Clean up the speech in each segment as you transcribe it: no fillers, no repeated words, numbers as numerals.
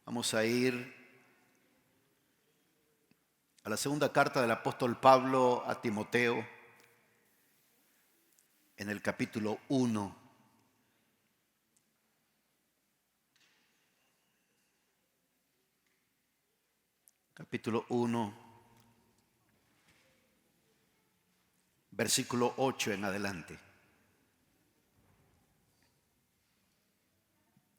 Vamos a ir a la segunda carta del apóstol Pablo a Timoteo, en el capítulo 1. Capítulo 1, versículo 8 en adelante.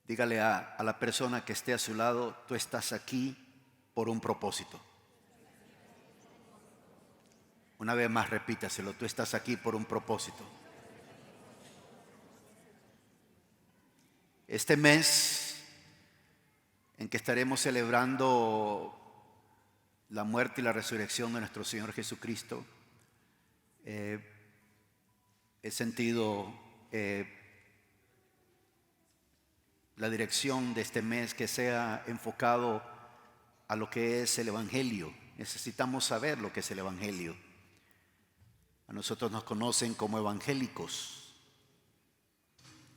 Dígale a la persona que esté a su lado: tú estás aquí por un propósito. Una vez más repítaselo: tú estás aquí por un propósito. Este mes en que estaremos celebrando la muerte y la resurrección de nuestro Señor Jesucristo, he sentido la dirección de este mes que sea enfocado a lo que es el Evangelio. Necesitamos saber lo que es el Evangelio. A nosotros nos conocen como evangélicos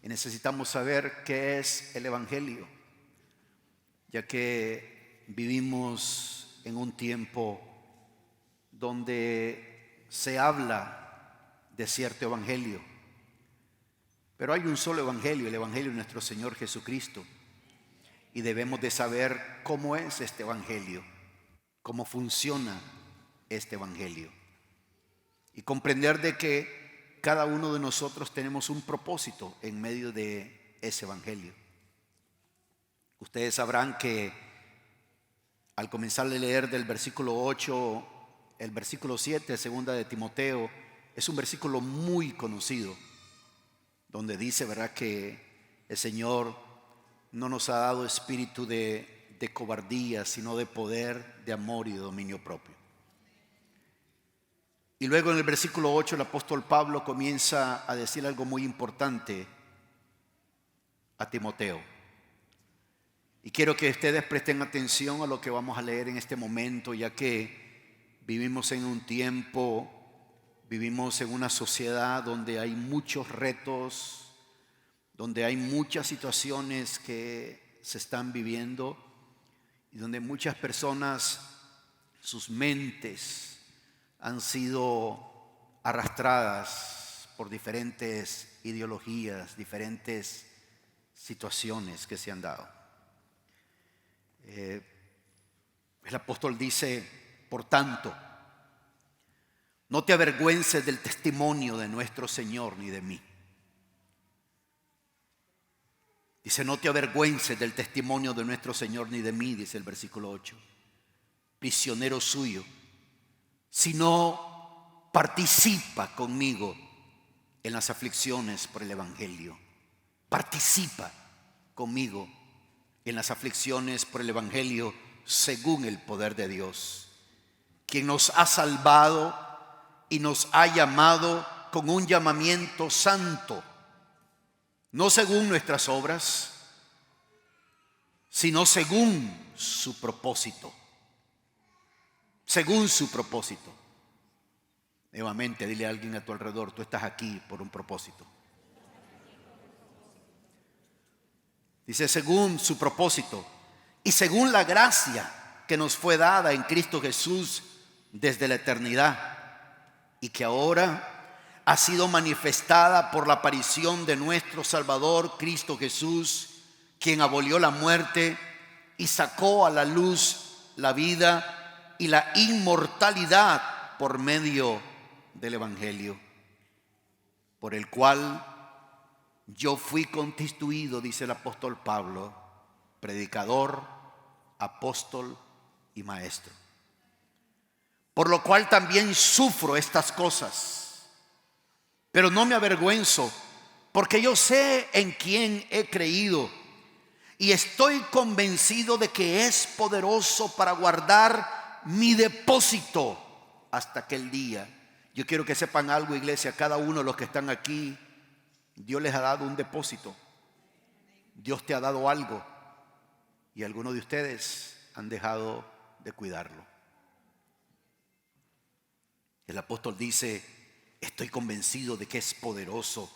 y necesitamos saber qué es el Evangelio, ya que vivimos en un tiempo donde se habla de cierto evangelio, pero hay un solo evangelio, el evangelio de nuestro Señor Jesucristo, y debemos de saber cómo es este evangelio, cómo funciona este evangelio, y comprender de que cada uno de nosotros tenemos un propósito en medio de ese evangelio. Ustedes sabrán que al comenzar a leer del versículo 8, el versículo 7, segunda de Timoteo, es un versículo muy conocido, donde dice, ¿verdad?, que el Señor no nos ha dado espíritu de cobardía, sino de poder, de amor y de dominio propio. Y luego en el versículo 8 el apóstol Pablo comienza a decir algo muy importante a Timoteo. Y quiero que ustedes presten atención a lo que vamos a leer en este momento, ya que vivimos en un tiempo, vivimos en una sociedad donde hay muchos retos, donde hay muchas situaciones que se están viviendo y donde muchas personas, sus mentes han sido arrastradas por diferentes ideologías, diferentes situaciones que se han dado. El apóstol dice: por tanto, no te avergüences del testimonio de nuestro Señor ni de mí. Dice: no te avergüences del testimonio de nuestro Señor ni de mí, dice el versículo 8, prisionero suyo, sino participa conmigo en las aflicciones por el Evangelio. Participa conmigo en las aflicciones por el Evangelio, según el poder de Dios, quien nos ha salvado y nos ha llamado con un llamamiento santo, no según nuestras obras, sino según su propósito. Según su propósito. Nuevamente, dile a alguien a tu alrededor: tú estás aquí por un propósito. Dice: según su propósito y según la gracia que nos fue dada en Cristo Jesús desde la eternidad, y que ahora ha sido manifestada por la aparición de nuestro Salvador Cristo Jesús, quien abolió la muerte y sacó a la luz la vida y la inmortalidad por medio del Evangelio, por el cual yo fui constituido, dice el apóstol Pablo, predicador, apóstol y maestro. Por lo cual también sufro estas cosas, pero no me avergüenzo, porque yo sé en quién he creído y estoy convencido de que es poderoso para guardar mi depósito hasta aquel día. Yo quiero que sepan algo, iglesia: cada uno de los que están aquí, Dios les ha dado un depósito. Dios te ha dado algo y algunos de ustedes han dejado de cuidarlo. El apóstol dice: estoy convencido de que es poderoso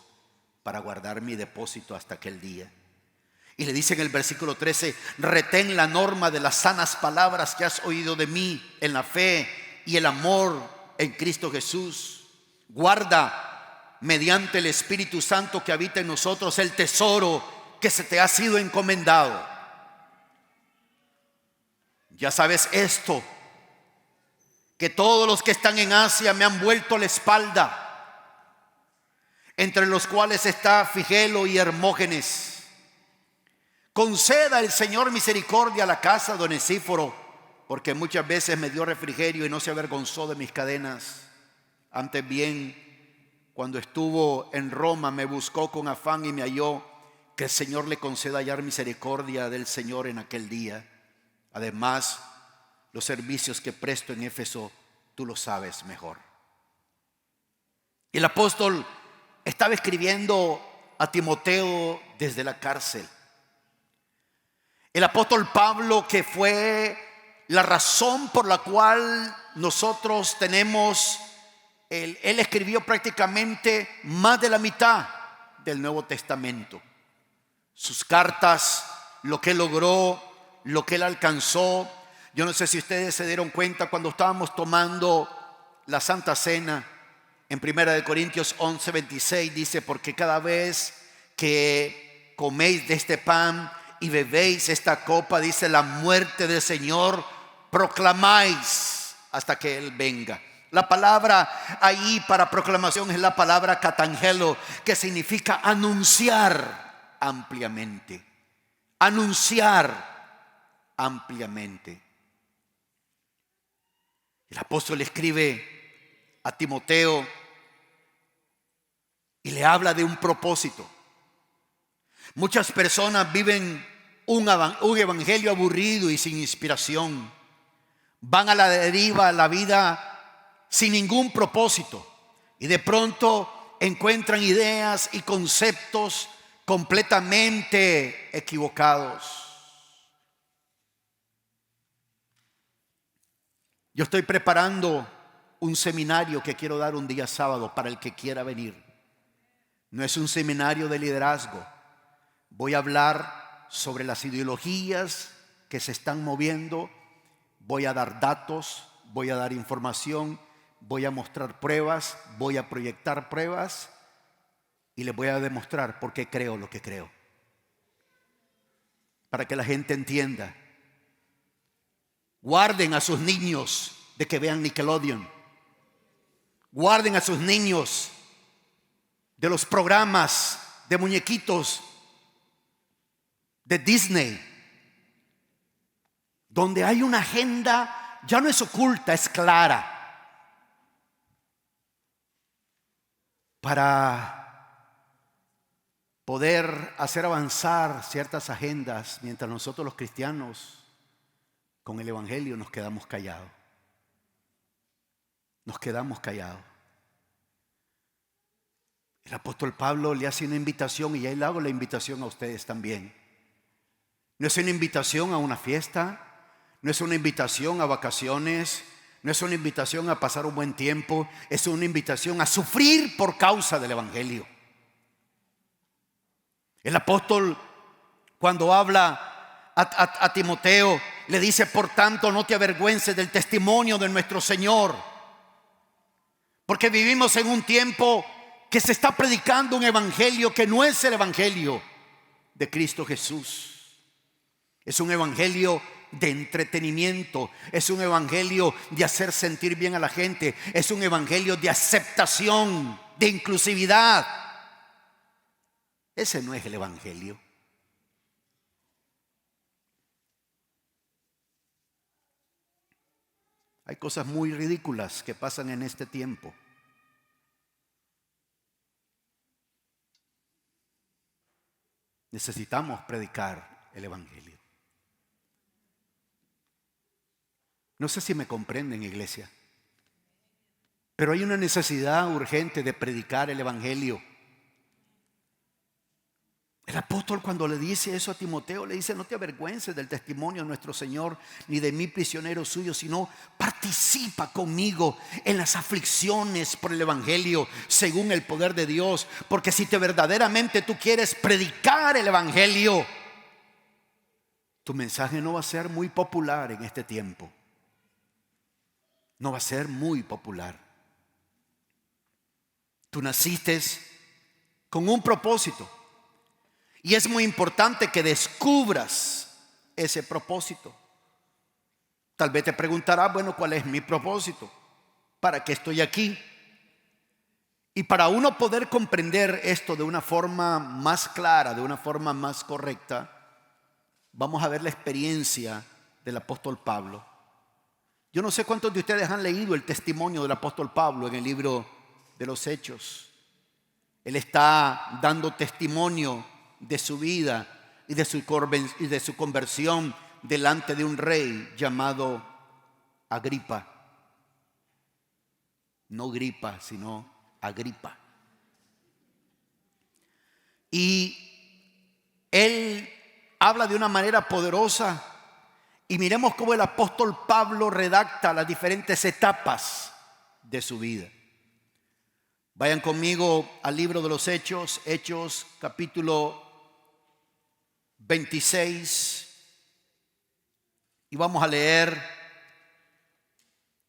para guardar mi depósito hasta aquel día. Y le dice en el versículo 13: retén la norma de las sanas palabras que has oído de mí en la fe y el amor en Cristo Jesús. Guarda mediante el Espíritu Santo que habita en nosotros el tesoro que se te ha sido encomendado. Ya sabes esto, que todos los que están en Asia me han vuelto la espalda, entre los cuales está Figelo y Hermógenes. Conceda el Señor misericordia a la casa de Onesíforo, porque muchas veces me dio refrigerio y no se avergonzó de mis cadenas. Antes bien, cuando estuvo en Roma, me buscó con afán y me halló. Que el Señor le conceda hallar misericordia del Señor en aquel día. Además, los servicios que presto en Éfeso, tú lo sabes mejor. Y el apóstol estaba escribiendo a Timoteo desde la cárcel. El apóstol Pablo, que fue la razón por la cual nosotros tenemos, él escribió prácticamente más de la mitad del Nuevo Testamento. Sus cartas, lo que él logró, lo que él alcanzó. Yo no sé si ustedes se dieron cuenta cuando estábamos tomando la Santa Cena. En 1 Corintios 11:26 dice: porque cada vez que coméis de este pan y bebéis esta copa, dice, la muerte del Señor proclamáis hasta que Él venga. La palabra ahí para proclamación es la palabra catangelo, que significa anunciar ampliamente. Anunciar ampliamente. El apóstol escribe a Timoteo y le habla de un propósito. Muchas personas viven un evangelio aburrido y sin inspiración. Van a la deriva, a la vida sin ningún propósito. Y de pronto encuentran ideas y conceptos completamente equivocados. Yo estoy preparando un seminario que quiero dar un día sábado para el que quiera venir. No es un seminario de liderazgo. Voy a hablar sobre las ideologías que se están moviendo. Voy a dar datos, voy a dar información, voy a mostrar pruebas, voy a proyectar pruebas y les voy a demostrar por qué creo lo que creo. Para que la gente entienda. Guarden a sus niños de que vean Nickelodeon. Guarden a sus niños de los programas de muñequitos de Disney, donde hay una agenda, ya no es oculta, es clara, para poder hacer avanzar ciertas agendas, mientras nosotros los cristianos con el evangelio nos quedamos callados. Nos quedamos callados. El apóstol Pablo le hace una invitación, y ahí le hago la invitación a ustedes también. No es una invitación a una fiesta, no es una invitación a vacaciones, no es una invitación a pasar un buen tiempo, es una invitación a sufrir por causa del evangelio. El apóstol, cuando habla a Timoteo, le dice: por tanto, no te avergüences del testimonio de nuestro Señor, porque vivimos en un tiempo que se está predicando un evangelio que no es el evangelio de Cristo Jesús. Es un evangelio de entretenimiento, es un evangelio de hacer sentir bien a la gente, es un evangelio de aceptación, de inclusividad. Ese no es el evangelio. Hay cosas muy ridículas que pasan en este tiempo. Necesitamos predicar el evangelio. No sé si me comprenden, iglesia, pero hay una necesidad urgente de predicar el evangelio. El apóstol, cuando le dice eso a Timoteo, le dice: no te avergüences del testimonio de nuestro Señor, ni de mí prisionero suyo, sino participa conmigo en las aflicciones por el evangelio, según el poder de Dios. Porque si verdaderamente tú quieres predicar el evangelio, Tu mensaje no va a ser muy popular en este tiempo. No va a ser muy popular. Tú naciste con un propósito. Y es muy importante que descubras ese propósito. Tal vez te preguntarás, bueno, ¿cuál es mi propósito? ¿Para qué estoy aquí? Y para uno poder comprender esto de una forma más clara, de una forma más correcta, vamos a ver la experiencia del apóstol Pablo. Yo no sé cuántos de ustedes han leído el testimonio del apóstol Pablo en el libro de los Hechos. Él está dando testimonio de su vida y de su conversión delante de un rey llamado Agripa. No Gripa, sino Agripa. Y él habla de una manera poderosa. Y miremos cómo el apóstol Pablo redacta las diferentes etapas de su vida. Vayan conmigo al libro de los Hechos, Hechos capítulo 26. Y vamos a leer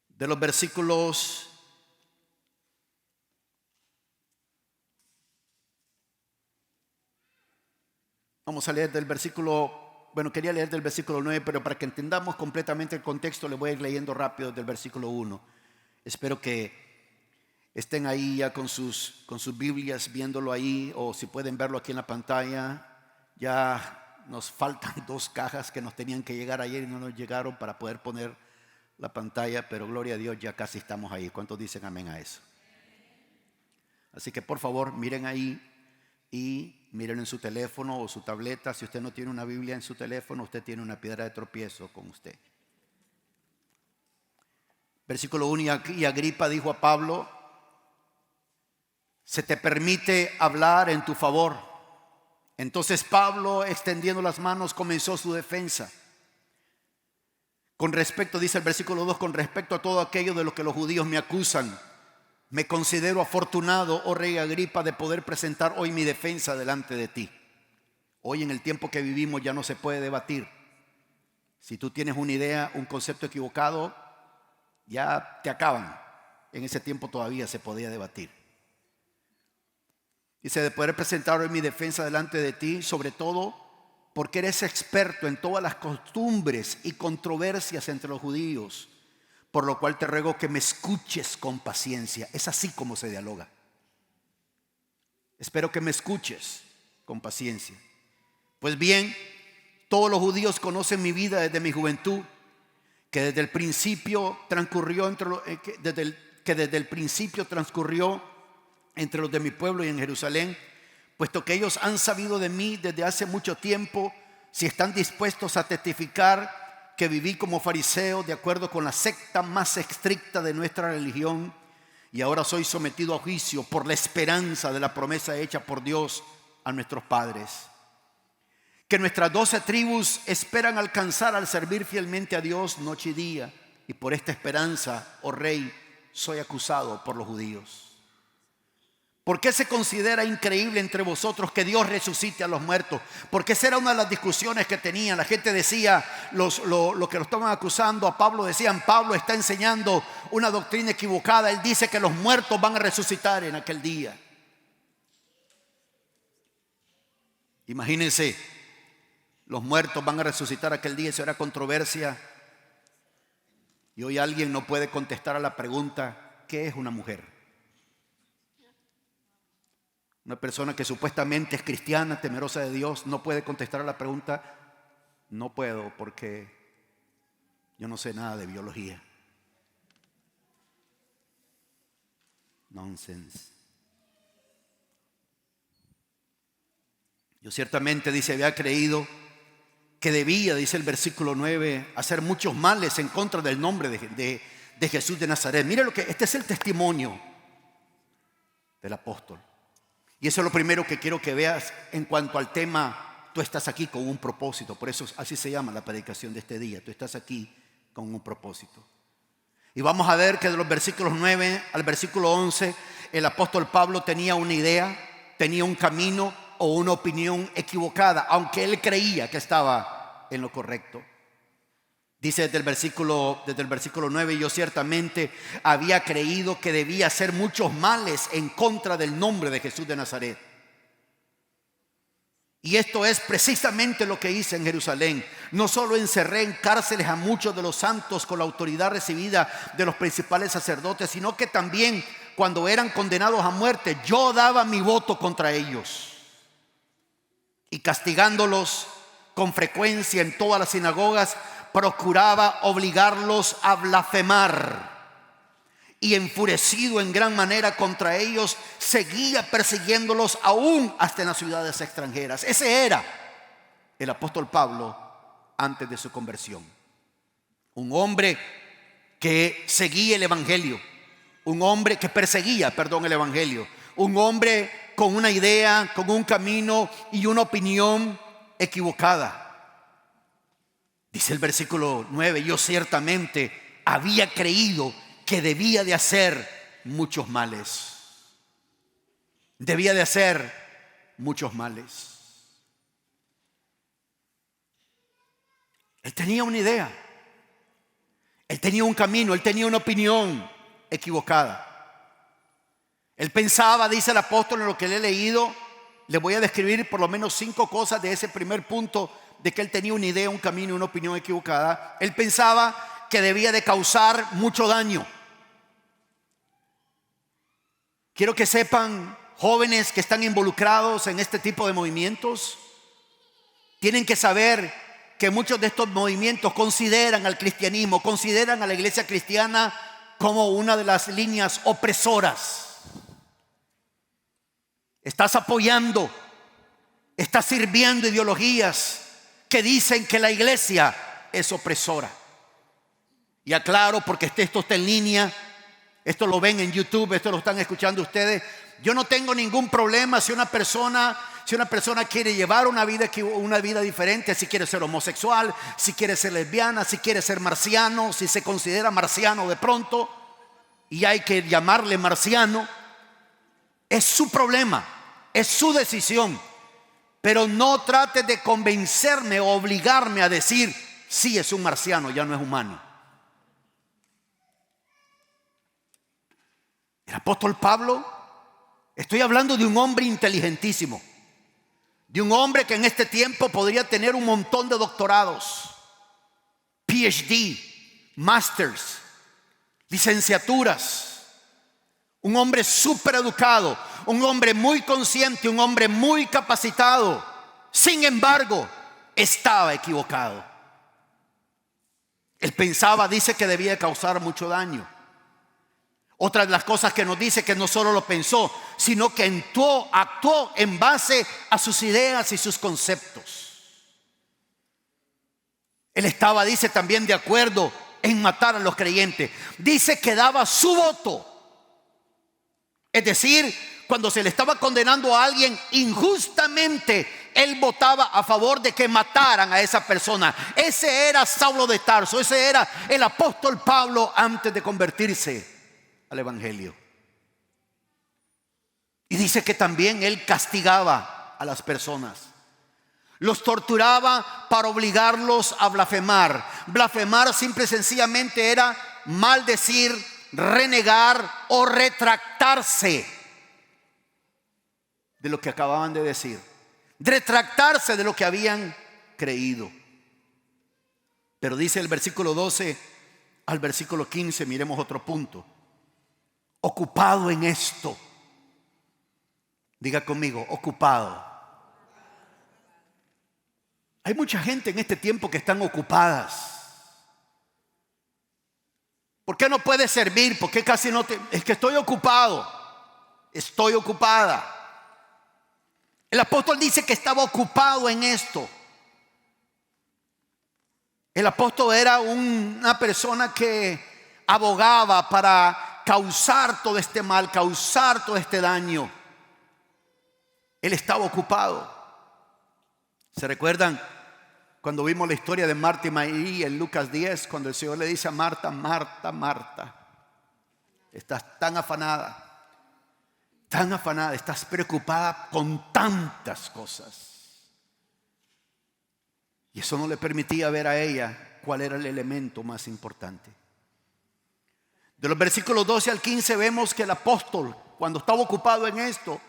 de los versículos quería leer del versículo 9, pero para que entendamos completamente el contexto, le voy a ir leyendo rápido del versículo 1. Espero que estén ahí ya con sus Biblias, viéndolo ahí, o si pueden verlo aquí en la pantalla. Ya nos faltan 2 cajas que nos tenían que llegar ayer y no nos llegaron para poder poner la pantalla, pero gloria a Dios, ya casi estamos ahí. ¿Cuántos dicen amén a eso? Así que por favor, miren ahí y miren en su teléfono o su tableta. Si usted no tiene una Biblia en su teléfono, usted tiene una piedra de tropiezo con usted. Versículo 1, y Agripa dijo a Pablo: se te permite hablar en tu favor. Entonces Pablo, extendiendo las manos, comenzó su defensa. Con respecto, dice el versículo 2, con respecto a todo aquello de lo que los judíos me acusan, me considero afortunado, oh rey Agripa, de poder presentar hoy mi defensa delante de ti. Hoy, en el tiempo que vivimos, ya no se puede debatir. Si tú tienes una idea, un concepto equivocado, ya te acaban. En ese tiempo todavía se podía debatir. Dice, de poder presentar hoy mi defensa delante de ti, sobre todo porque eres experto en todas las costumbres y controversias entre los judíos, por lo cual te ruego que me escuches con paciencia. Es así como se dialoga. Espero que me escuches con paciencia. Pues bien, todos los judíos conocen mi vida desde mi juventud, que desde el principio transcurrió entre los de mi pueblo y en Jerusalén, puesto que ellos han sabido de mí desde hace mucho tiempo, si están dispuestos a testificar que viví como fariseo de acuerdo con la secta más estricta de nuestra religión, y ahora soy sometido a juicio por la esperanza de la promesa hecha por Dios a nuestros padres, que nuestras 12 tribus esperan alcanzar al servir fielmente a Dios noche y día, y por esta esperanza, oh rey, soy acusado por los judíos. ¿Por qué se considera increíble entre vosotros que Dios resucite a los muertos? Porque esa era una de las discusiones que tenían. La gente decía, los que lo estaban acusando a Pablo decían: Pablo está enseñando una doctrina equivocada. Él dice que los muertos van a resucitar en aquel día. Imagínense, los muertos van a resucitar aquel día. Eso era controversia. Y hoy alguien no puede contestar a la pregunta: ¿qué es una mujer? Una persona que supuestamente es cristiana, temerosa de Dios, no puede contestar a la pregunta: no puedo porque yo no sé nada de biología. Nonsense. Yo ciertamente, dice, había creído que debía, dice el versículo 9, hacer muchos males en contra del nombre de Jesús de Nazaret. Mire este es el testimonio del apóstol. Y eso es lo primero que quiero que veas en cuanto al tema. Tú estás aquí con un propósito. Por eso así se llama la predicación de este día. Tú estás aquí con un propósito. Y vamos a ver que de los versículos 9 al versículo 11, el apóstol Pablo tenía una idea, tenía un camino o una opinión equivocada, aunque él creía que estaba en lo correcto. Dice desde el versículo 9: yo ciertamente había creído que debía hacer muchos males en contra del nombre de Jesús de Nazaret. Y esto es precisamente lo que hice en Jerusalén. No solo encerré en cárceles a muchos de los santos con la autoridad recibida de los principales sacerdotes, sino que también cuando eran condenados a muerte, yo daba mi voto contra ellos. Y castigándolos con frecuencia en todas las sinagogas, procuraba obligarlos a blasfemar. Y enfurecido en gran manera contra ellos, seguía persiguiéndolos aún hasta en las ciudades extranjeras. Ese era el apóstol Pablo antes de su conversión. Un hombre que seguía el evangelio, un hombre que perseguía, el evangelio, un hombre con una idea, con un camino y una opinión equivocada. Dice el versículo 9: yo ciertamente había creído que debía de hacer muchos males. Debía de hacer muchos males. Él tenía una idea, él tenía un camino, él tenía una opinión equivocada. Él pensaba, dice el apóstol en lo que le he leído, le voy a describir por lo menos 5 cosas de ese primer punto, de que él tenía una idea, un camino y una opinión equivocada. Él pensaba que debía de causar mucho daño. Quiero que sepan, jóvenes que están involucrados en este tipo de movimientos, tienen que saber que muchos de estos movimientos consideran al cristianismo, consideran a la iglesia cristiana como una de las líneas opresoras. Estás apoyando, estás sirviendo ideologías que dicen que la iglesia es opresora. Y aclaro, porque esto está en línea, esto lo ven en YouTube, esto lo están escuchando ustedes. Yo no tengo ningún problema si una persona quiere llevar una vida diferente, si quiere ser homosexual, si quiere ser lesbiana, si quiere ser marciano, si se considera marciano de pronto y hay que llamarle marciano. Es su problema, es su decisión. Pero no trate de convencerme o obligarme a decir: sí, es un marciano, ya no es humano. El apóstol Pablo, estoy hablando de un hombre inteligentísimo, de un hombre que en este tiempo podría tener un montón de doctorados, PhD, masters, licenciaturas, un hombre súper educado, un hombre muy consciente, un hombre muy capacitado. Sin embargo, estaba equivocado. Él pensaba, dice, que debía causar mucho daño. Otra de las cosas que nos dice que no solo lo pensó, sino que actuó en base a sus ideas y sus conceptos. Él estaba, dice, también de acuerdo en matar a los creyentes. Dice que daba su voto. Es decir, cuando se le estaba condenando a alguien injustamente, él votaba a favor de que mataran a esa persona. Ese era Saulo de Tarso, ese era el apóstol Pablo antes de convertirse al evangelio. Y dice que también él castigaba a las personas, los torturaba para obligarlos a blasfemar. Blasfemar simple y sencillamente era maldecir, renegar o retractarse de lo que acababan de decir, retractarse de lo que habían creído. Pero dice el versículo 12 al versículo 15, miremos otro punto: ocupado en esto. Diga conmigo, ocupado. Hay mucha gente en este tiempo que están ocupadas. ¿Por qué no puedes servir? ¿Por qué casi no te...? Es que estoy ocupado. Estoy ocupada. El apóstol dice que estaba ocupado en esto. El apóstol era una persona que abogaba para causar todo este mal, causar todo este daño. Él estaba ocupado. ¿Se recuerdan cuando vimos la historia de Marta y María en Lucas 10? Cuando el Señor le dice a Marta: Marta, Marta, estás tan afanada, estás preocupada con tantas cosas. Y eso no le permitía ver a ella cuál era el elemento más importante. De los versículos 12 al 15 vemos que el apóstol, cuando estaba ocupado en esto,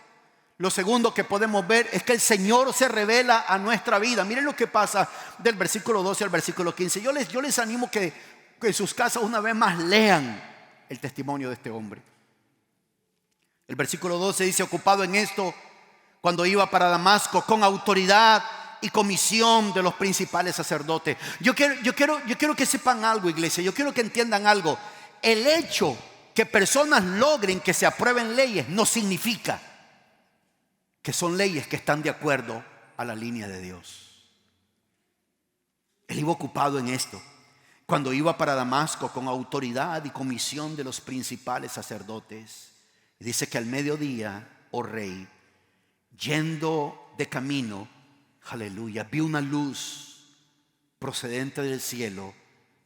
lo segundo que podemos ver es que el Señor se revela a nuestra vida. Miren lo que pasa del versículo 12 al versículo 15. Yo les animo que en sus casas una vez más lean el testimonio de este hombre. El versículo 12 dice: ocupado en esto, cuando iba para Damasco con autoridad y comisión de los principales sacerdotes. Yo quiero que sepan algo, iglesia. Yo quiero que entiendan algo. El hecho que personas logren que se aprueben leyes no significa que son leyes que están de acuerdo a la línea de Dios. Él iba ocupado en esto cuando iba para Damasco con autoridad y comisión de los principales sacerdotes. Y dice que al mediodía, oh rey, yendo de camino, aleluya, vi una luz procedente del cielo,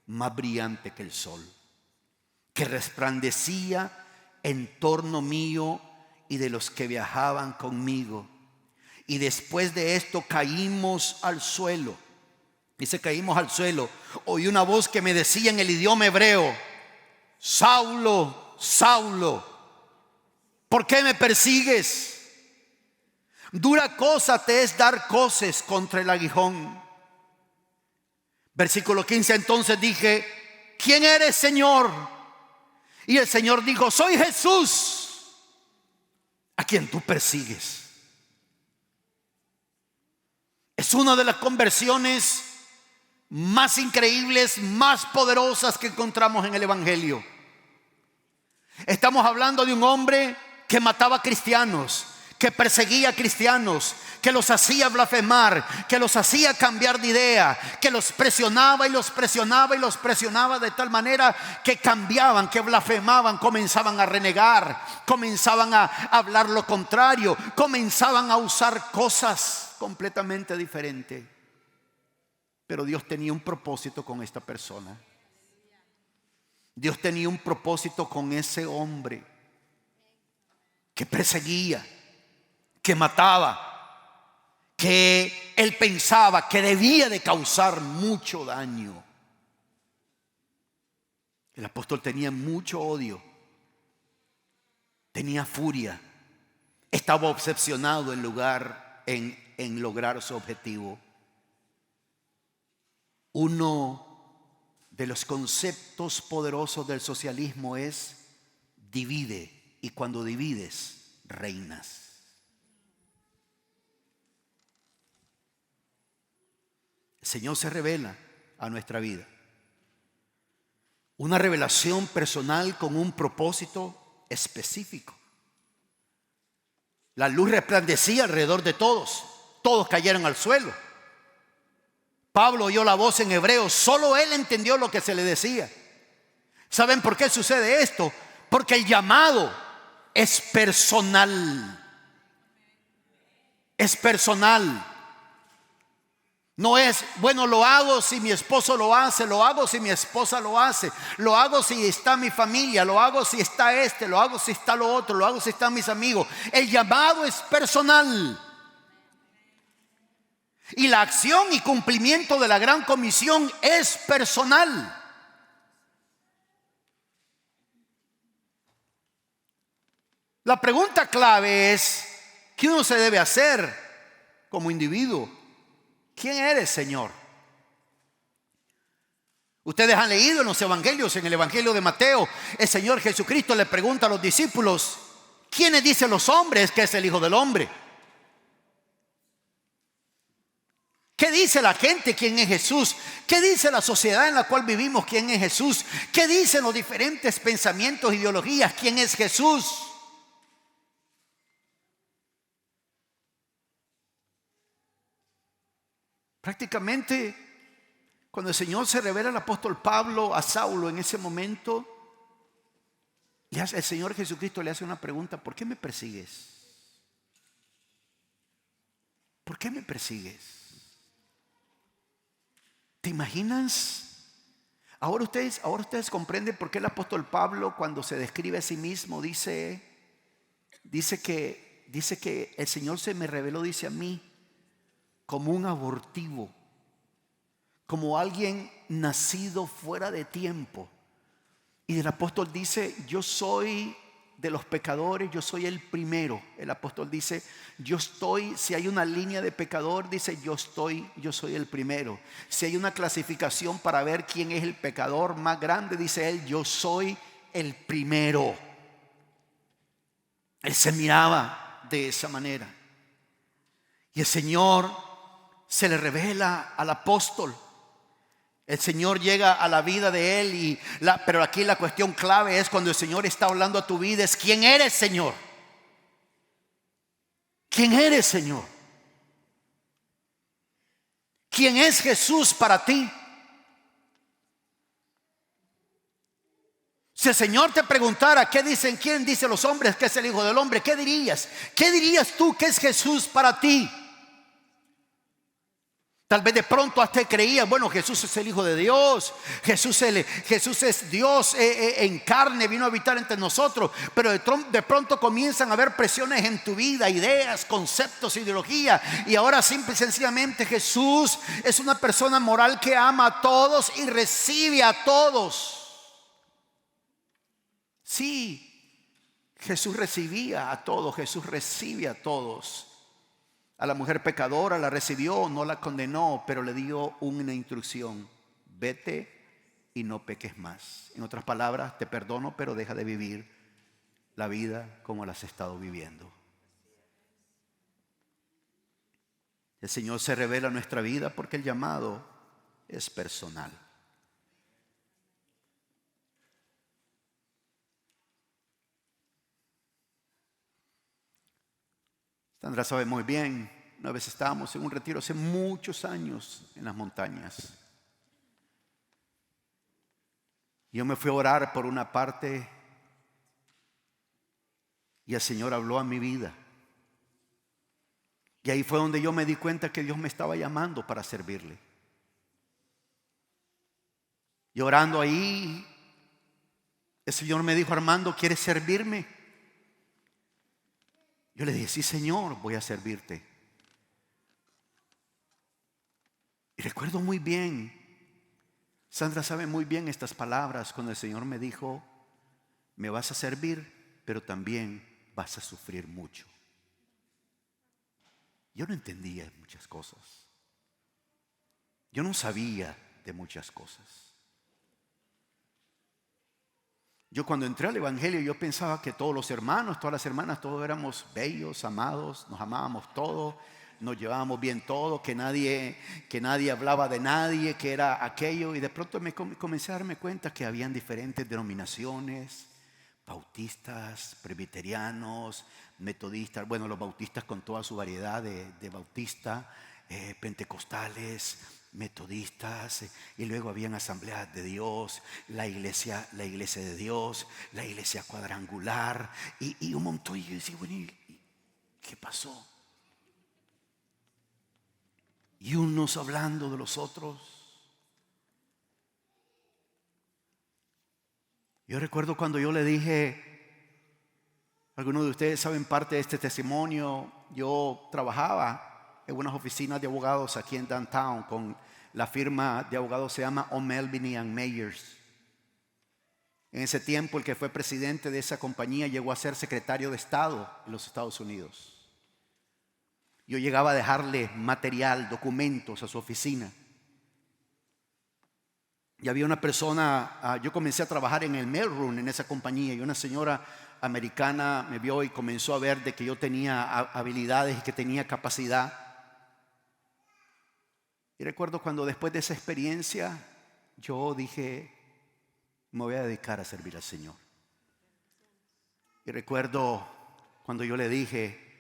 más brillante que el sol, que resplandecía en torno mío y de los que viajaban conmigo. Y después de esto caímos al suelo. Dice: caímos al suelo. Oí una voz que me decía en el idioma hebreo: Saulo, Saulo, ¿por qué me persigues? Dura cosa te es dar coces contra el aguijón. Versículo 15: entonces dije: ¿quién eres, Señor? Y el Señor dijo: soy Jesús, a quien tú persigues. Es una de las conversiones más increíbles, más poderosas que encontramos en el Evangelio. Estamos hablando de un hombre que mataba cristianos, que perseguía cristianos, que los hacía blasfemar, que los hacía cambiar de idea, que los presionaba y los presionaba y los presionaba de tal manera que cambiaban, que blasfemaban, comenzaban a renegar, comenzaban a hablar lo contrario, comenzaban a usar cosas completamente diferentes. Pero Dios tenía un propósito con esta persona. Dios tenía un propósito con ese hombre que perseguía, que mataba, que él pensaba que debía de causar mucho daño. El apóstol tenía mucho odio, tenía furia, estaba obsesionado en lograr su objetivo. Uno de los conceptos poderosos del socialismo es: divide, y cuando divides, reinas. El Señor se revela a nuestra vida. Una revelación personal con un propósito específico. La luz resplandecía alrededor de todos. Todos cayeron al suelo. Pablo oyó la voz en hebreo. Solo él entendió lo que se le decía. ¿Saben por qué sucede esto? Porque el llamado es personal. Es personal. No es: bueno, lo hago si mi esposo lo hace, lo hago si mi esposa lo hace, lo hago si está mi familia, lo hago si está lo hago si está lo otro, lo hago si están mis amigos. El llamado es personal. Y la acción y cumplimiento de la gran comisión es personal. La pregunta clave es: ¿qué uno se debe hacer como individuo? ¿Quién eres, Señor? Ustedes han leído en los evangelios, en el evangelio de Mateo, el Señor Jesucristo le pregunta a los discípulos: ¿quiénes dicen los hombres que es el Hijo del Hombre? ¿Qué dice la gente quién es Jesús? ¿Qué dice la sociedad en la cual vivimos quién es Jesús? ¿Qué dicen los diferentes pensamientos, ideologías quién es Jesús? Prácticamente, cuando el Señor se revela al apóstol Pablo a Saulo en ese momento, el Señor Jesucristo le hace una pregunta: ¿por qué me persigues? ¿Por qué me persigues? ¿Te imaginas? Ahora ustedes comprenden por qué el apóstol Pablo, cuando se describe a sí mismo, dice que el Señor se me reveló, dice a mí, como un abortivo como alguien nacido fuera de tiempo. Y el apóstol dice, yo soy de los pecadores, yo soy el primero. El apóstol dice, yo estoy, si hay una línea de pecador, dice, yo soy el primero. Si hay una clasificación para ver quién es el pecador más grande, dice él, yo soy el primero. Él se miraba de esa manera. Y el Señor se le revela al apóstol. El Señor llega a la vida de él pero aquí la cuestión clave es cuando el Señor está hablando a tu vida, es ¿quién eres, Señor? ¿Quién eres, Señor? ¿Quién es Jesús para ti? Si el Señor te preguntara ¿quién dicen los hombres que es el Hijo del Hombre? ¿Qué dirías? ¿Qué dirías tú que es Jesús para ti? Tal vez de pronto hasta creías, bueno, Jesús es el Hijo de Dios, Jesús es Dios en carne, vino a habitar entre nosotros. Pero de pronto comienzan a haber presiones en tu vida, ideas, conceptos, ideología. Y ahora simple y sencillamente Jesús es una persona moral que ama a todos y recibe a todos. Sí, Jesús recibía a todos, Jesús recibe a todos. A la mujer pecadora la recibió, no la condenó, pero le dio una instrucción: vete y no peques más. En otras palabras, te perdono, pero deja de vivir la vida como la has estado viviendo. El Señor se revela en nuestra vida porque el llamado es personal. Sandra sabe muy bien, una vez estábamos en un retiro hace muchos años en las montañas. Yo me fui a orar por una parte y el Señor habló a mi vida. Y ahí fue donde yo me di cuenta que Dios me estaba llamando para servirle. Y orando ahí, el Señor me dijo: Armando, ¿quieres servirme? Yo le dije: sí, Señor, voy a servirte. Y recuerdo muy bien, Sandra sabe muy bien estas palabras, cuando el Señor me dijo: me vas a servir, pero también vas a sufrir mucho. Yo no entendía muchas cosas. Yo no sabía de muchas cosas. Yo cuando entré al Evangelio, yo pensaba que todos los hermanos, todas las hermanas, todos éramos bellos, amados, nos amábamos todos, nos llevábamos bien todos, que nadie hablaba de nadie, que era aquello. Y de pronto comencé a darme cuenta que habían diferentes denominaciones: bautistas, presbiterianos, metodistas, bueno, los bautistas con toda su variedad de bautista, pentecostales, metodistas, y luego habían asambleas de Dios, la iglesia de Dios, la iglesia cuadrangular, y un montón. Y yo decía: bueno, ¿y qué pasó? Y unos hablando de los otros. Yo recuerdo cuando yo le dije, algunos de ustedes saben parte de este testimonio, yo trabajaba en unas oficinas de abogados aquí en Downtown con la firma de abogados, se llama O'Melveny & Myers. En ese tiempo el que fue presidente de esa compañía llegó a ser secretario de Estado en los Estados Unidos. Yo llegaba a dejarle material, documentos a su oficina. Y había una persona, yo comencé a trabajar en el mailroom en esa compañía, y una señora americana me vio y comenzó a ver de que yo tenía habilidades y que tenía capacidad. Y recuerdo cuando después de esa experiencia yo dije: me voy a dedicar a servir al Señor. Y recuerdo cuando yo le dije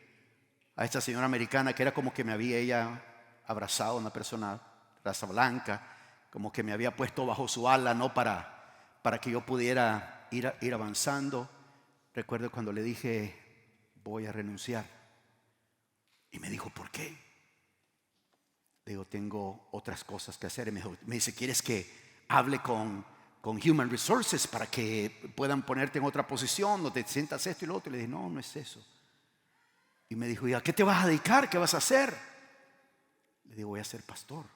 a esta señora americana, que era como que me había ella abrazado, una persona raza blanca, como que me había puesto bajo su ala, ¿no? Para que yo pudiera ir avanzando. Recuerdo cuando le dije: voy a renunciar. Y me dijo: ¿por qué? Le digo: tengo otras cosas que hacer. Y me dice: ¿quieres que hable con Human Resources para que puedan ponerte en otra posición, no te sientas esto y lo otro? Y le dije: no, no es eso. Y me dijo: ¿y a qué te vas a dedicar? ¿Qué vas a hacer? Le digo: voy a ser pastor.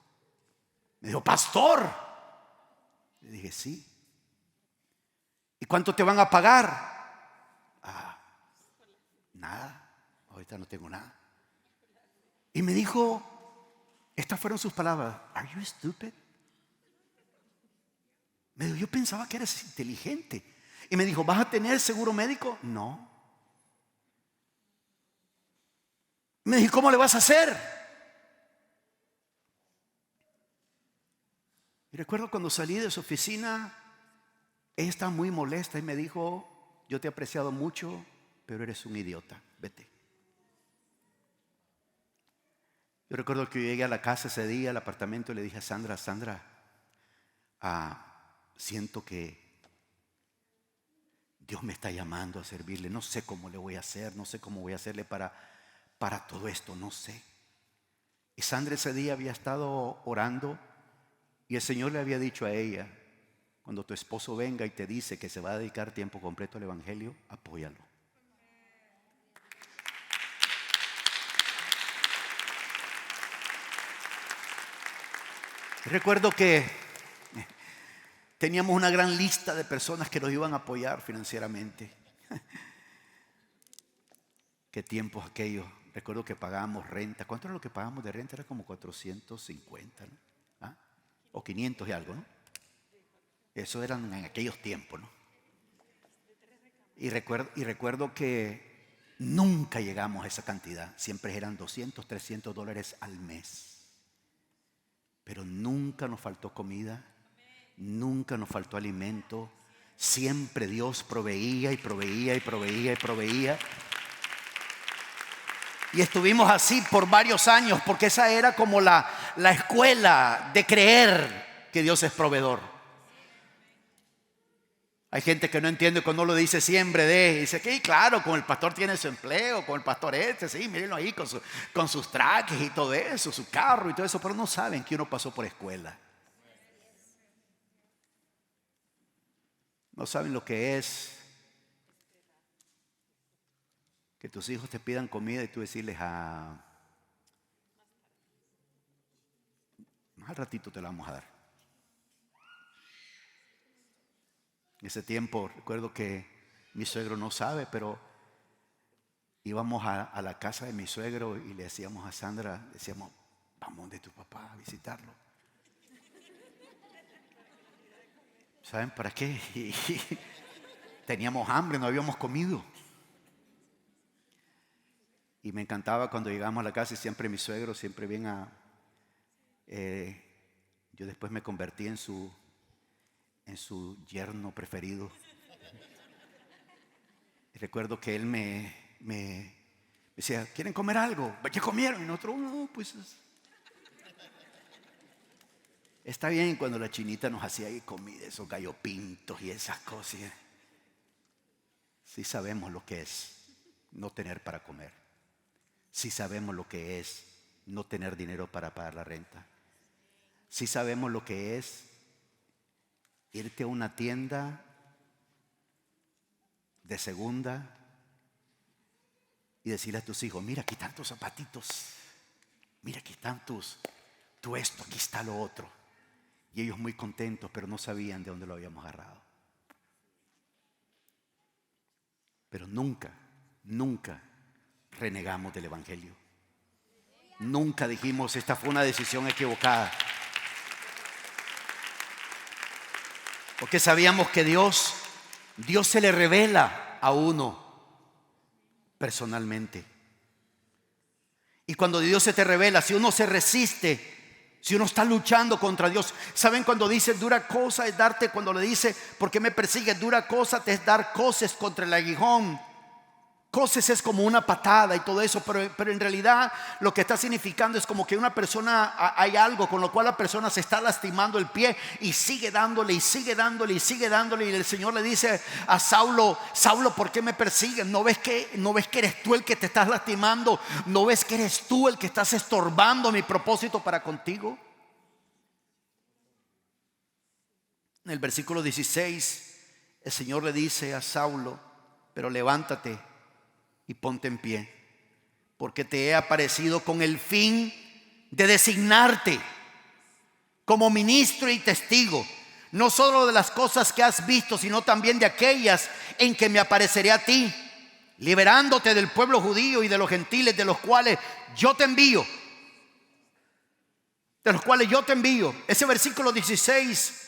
Me dijo, pastor. Le dije, sí. ¿Y cuánto te van a pagar? Nada, ahorita no tengo nada. Y me dijo, estas fueron sus palabras: Are you stupid? Me dijo, yo pensaba que eres inteligente. Y me dijo, ¿vas a tener seguro médico? No. Me dijo, ¿cómo le vas a hacer? Y recuerdo cuando salí de su oficina, ella estaba muy molesta y me dijo, yo te he apreciado mucho, pero eres un idiota, vete. Yo recuerdo que yo llegué a la casa ese día, al apartamento, y le dije a Sandra, siento que Dios me está llamando a servirle. No sé cómo le voy a hacer, no sé cómo voy a hacerle para todo esto, no sé. Y Sandra ese día había estado orando y el Señor le había dicho a ella, cuando tu esposo venga y te dice que se va a dedicar tiempo completo al evangelio, apóyalo. Recuerdo que teníamos una gran lista de personas que nos iban a apoyar financieramente. Qué tiempos aquellos. Recuerdo que pagábamos renta. ¿Cuánto era lo que pagábamos de renta? Era como 450, ¿no? O 500 y algo, ¿no? Eso eran en aquellos tiempos, ¿no? Y recuerdo que nunca llegamos a esa cantidad. Siempre eran $200, $300 al mes. Pero nunca nos faltó comida, nunca nos faltó alimento. Siempre Dios proveía y proveía y proveía y proveía. Y estuvimos así por varios años, porque esa era como la escuela de creer que Dios es proveedor. Hay gente que no entiende cuando uno lo dice siempre y dice que claro, con el pastor tiene su empleo, con el pastor sí, mírenlo ahí con sus trajes y todo eso, su carro y todo eso, pero no saben que uno pasó por escuela. No saben lo que es que tus hijos te pidan comida y tú decirles, más al ratito te la vamos a dar. En ese tiempo recuerdo que mi suegro no sabe, pero íbamos a la casa de mi suegro y le decíamos a Sandra, decíamos, vamos de tu papá a visitarlo. ¿Saben para qué? Teníamos hambre, no habíamos comido. Y me encantaba cuando llegamos a la casa y siempre mi suegro, siempre bien yo después me convertí en su yerno preferido. Y recuerdo que él me decía, ¿quieren comer algo? ¿Qué comieron? Y nosotros, no, pues está bien cuando la chinita nos hacía ahí comida, esos gallo pintos y esas cosas. Sí sabemos lo que es no tener para comer. Sí sabemos lo que es no tener dinero para pagar la renta. Sí sabemos lo que es irte a una tienda de segunda y decirle a tus hijos, mira, aquí están tus zapatitos, mira, aquí están tu esto, aquí está lo otro. Y ellos muy contentos, pero no sabían de dónde lo habíamos agarrado. Pero nunca renegamos del evangelio. Nunca dijimos, esta fue una decisión equivocada. Porque sabíamos que Dios se le revela a uno personalmente. Y cuando Dios se te revela, si uno se resiste, si uno está luchando contra Dios, ¿saben cuando dice dura cosa es darte? Cuando le dice, ¿por qué me persigues? Dura cosa te es dar coces contra el aguijón. Coces es como una patada y todo eso, pero en realidad lo que está significando es como que una persona, hay algo con lo cual la persona se está lastimando el pie y sigue dándole y sigue dándole y sigue dándole. Y el Señor le dice a Saulo, Saulo, ¿por qué me persigues? ¿No ves que eres tú el que te estás lastimando? ¿No ves que eres tú el que estás estorbando mi propósito para contigo? En el versículo 16 el Señor le dice a Saulo, pero levántate y ponte en pie, porque te he aparecido con el fin de designarte como ministro y testigo, no solo de las cosas que has visto, sino también de aquellas en que me apareceré a ti, liberándote del pueblo judío y de los gentiles, de los cuales yo te envío. Ese versículo 16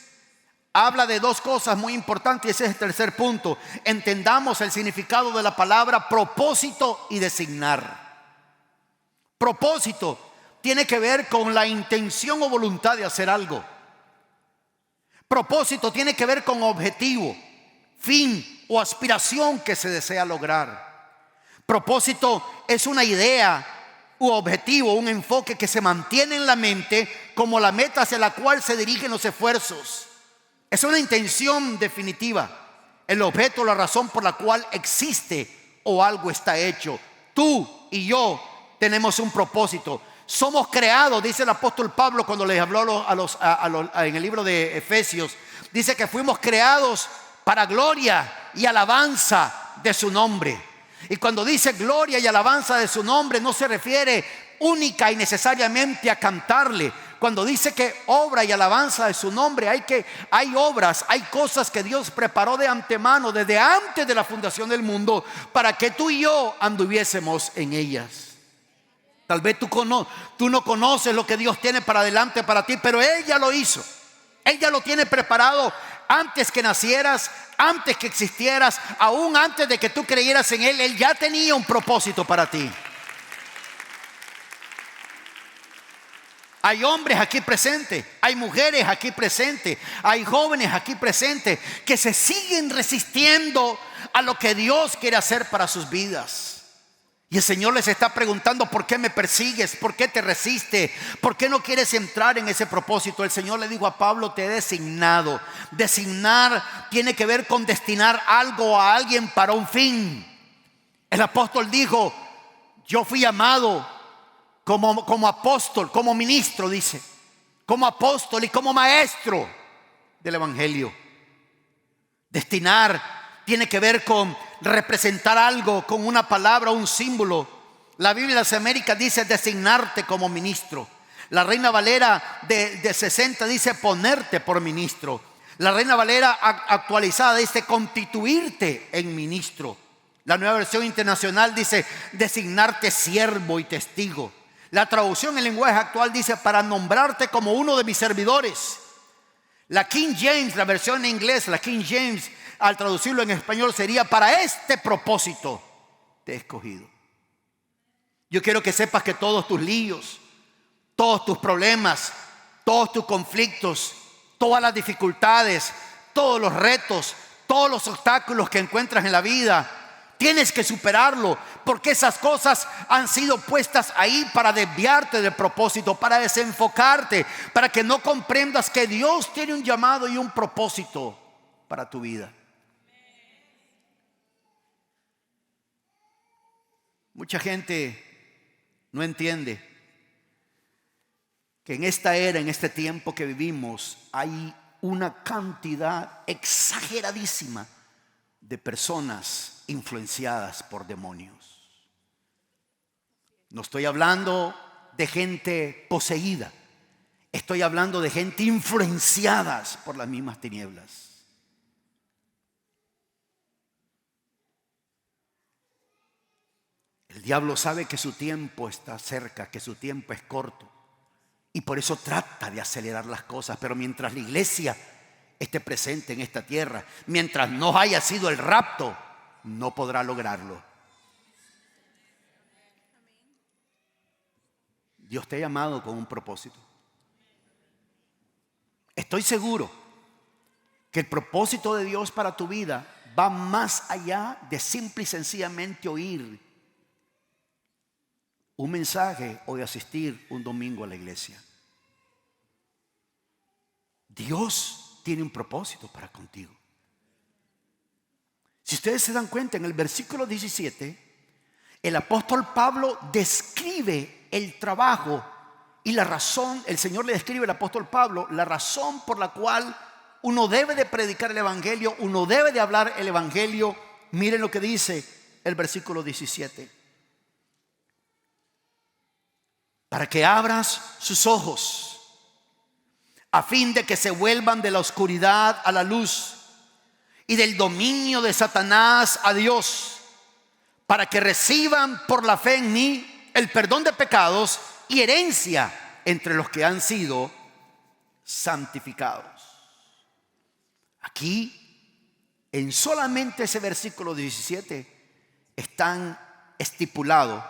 habla de dos cosas muy importantes, y ese es el tercer punto. Entendamos el significado de la palabra propósito y designar. Propósito tiene que ver con la intención o voluntad de hacer algo. Propósito tiene que ver con objetivo, fin o aspiración que se desea lograr. Propósito es una idea u objetivo, un enfoque que se mantiene en la mente como la meta hacia la cual se dirigen los esfuerzos. Es una intención definitiva, el objeto, la razón por la cual existe o algo está hecho. Tú y yo tenemos un propósito. Somos creados, dice el apóstol Pablo cuando les habló en el libro de Efesios. Dice que fuimos creados para gloria y alabanza de su nombre. Y cuando dice gloria y alabanza de su nombre, no se refiere única y necesariamente a cantarle. Cuando dice que obra y alabanza de su nombre, hay obras, hay cosas que Dios preparó de antemano, desde antes de la fundación del mundo, para que tú y yo anduviésemos en ellas. Tal vez tú no conoces lo que Dios tiene para adelante para ti, pero Él ya lo hizo. Él ya lo tiene preparado antes que nacieras, antes que existieras, aún antes de que tú creyeras en Él. Él ya tenía un propósito para ti. Hay hombres aquí presentes, hay mujeres aquí presentes, hay jóvenes aquí presentes que se siguen resistiendo a lo que Dios quiere hacer para sus vidas. Y el Señor les está preguntando: ¿por qué me persigues? ¿Por qué te resistes? ¿Por qué no quieres entrar en ese propósito? El Señor le dijo a Pablo: te he designado. Designar tiene que ver con destinar algo a alguien para un fin. El apóstol dijo: yo fui llamado como apóstol, como ministro, dice, como apóstol y como maestro del evangelio. Destinar tiene que ver con representar algo con una palabra, un símbolo. La Biblia de las Américas dice designarte como ministro. La Reina Valera de 60 dice ponerte por ministro. La Reina Valera actualizada dice constituirte en ministro. La Nueva Versión Internacional dice designarte siervo y testigo. La traducción en lenguaje actual dice para nombrarte como uno de mis servidores. La King James, la versión en inglés, la King James, al traducirlo en español sería: para este propósito te he escogido. Yo quiero que sepas que todos tus líos, todos tus problemas, todos tus conflictos, todas las dificultades, todos los retos, todos los obstáculos que encuentras en la vida, tienes que superarlo, porque esas cosas han sido puestas ahí para desviarte del propósito, para desenfocarte, para que no comprendas que Dios tiene un llamado y un propósito para tu vida. Mucha gente no entiende que en esta era, en este tiempo que vivimos, hay una cantidad exageradísima de personas influenciadas por demonios. No estoy hablando de gente poseída, estoy hablando de gente influenciadas por las mismas tinieblas. El diablo sabe que su tiempo está cerca, que su tiempo es corto, y por eso trata de acelerar las cosas. Pero mientras la iglesia esté presente en esta tierra, mientras no haya sido el rapto, no podrá lograrlo. Dios te ha llamado con un propósito. Estoy seguro que el propósito de Dios para tu vida va más allá de simple y sencillamente oír un mensaje o de asistir un domingo a la iglesia. Dios tiene un propósito para contigo. Si ustedes se dan cuenta, en el versículo 17, el apóstol Pablo describe el trabajo y la razón. El Señor le describe al apóstol Pablo la razón por la cual uno debe de predicar el evangelio, uno debe de hablar el evangelio. Miren lo que dice el versículo 17: para que abras sus ojos a fin de que se vuelvan de la oscuridad a la luz y del dominio de Satanás a Dios, para que reciban por la fe en mí el perdón de pecados y herencia entre los que han sido santificados. Aquí, en solamente ese versículo 17, están estipulados